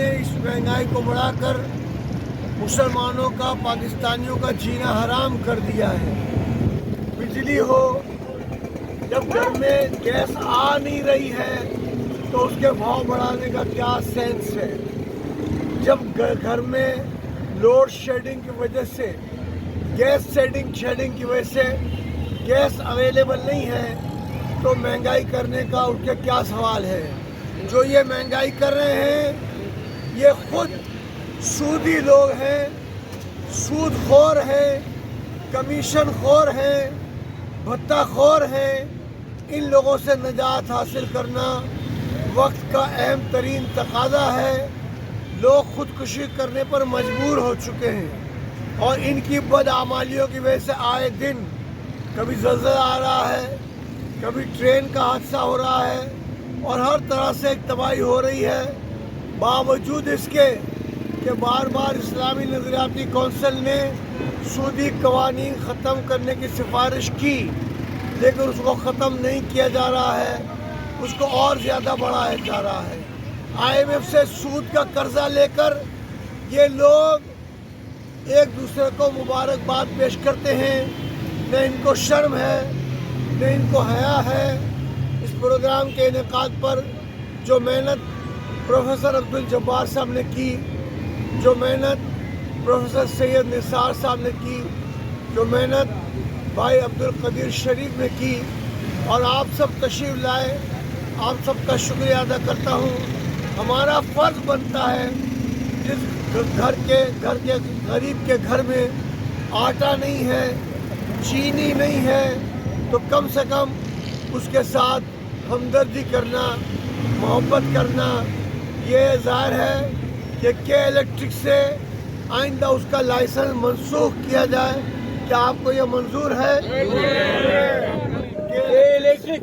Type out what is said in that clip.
ने इस महंगाई को बढ़ाकर मुसलमानों का, पाकिस्तानियों का जीना हराम कर दिया है। बिजली हो, जब घर में गैस आ नहीं रही है तो उसके भाव बढ़ाने का क्या सेंस है। जब घर में लोड शेडिंग की वजह से, गैस शेडिंग की वजह से गैस अवेलेबल नहीं है तो महंगाई करने का उनके क्या सवाल है। जो ये महंगाई कर रहे हैं ये खुद सूदी लोग हैं, सूदखोर हैं, कमीशन खोर हैं, भत्ता खोर हैं। इन लोगों से निजात हासिल करना वक्त का अहम तरीन तकाजा है। लोग खुदकुशी करने पर मजबूर हो चुके हैं और इनकी बदआमालियों की वजह से आए दिन कभी ज़लज़ला आ रहा है, कभी ट्रेन का हादसा हो रहा है और हर तरह से एक तबाही हो रही है। बावजूद इसके कि बार बार इस्लामी नज़रियाती कौंसिल ने सूदी कवानीन ख़त्म करने की सिफारिश की, लेकिन उसको ख़त्म नहीं किया जा रहा है, उसको और ज़्यादा बढ़ाया जा रहा है। IMF से सूद का कर्जा लेकर ये लोग एक दूसरे को मुबारकबाद पेश करते हैं। न इनको शर्म है, न इनको हया है। इस प्रोग्राम के इनेकाद पर जो मेहनत प्रोफेसर अब्दुल जब्बार साहब ने की, जो मेहनत प्रोफेसर सैयद निसार साहब ने की, जो मेहनत भाई अब्दुल कदीर शरीफ ने की और आप सब तशरीफ़ लाए, आप सबका शुक्रिया अदा करता हूँ। हमारा फ़र्ज़ बनता है जिस घर के गरीब के घर में आटा नहीं है, चीनी नहीं है, तो कम से कम उसके साथ हमदर्दी करना, मोहब्बत करना। ये ज़ाहिर है कि के इलेक्ट्रिक से आइंदा उसका लाइसेंस मनसूख किया जाए। क्या आपको ये मंजूर है? इलेक्ट्रिक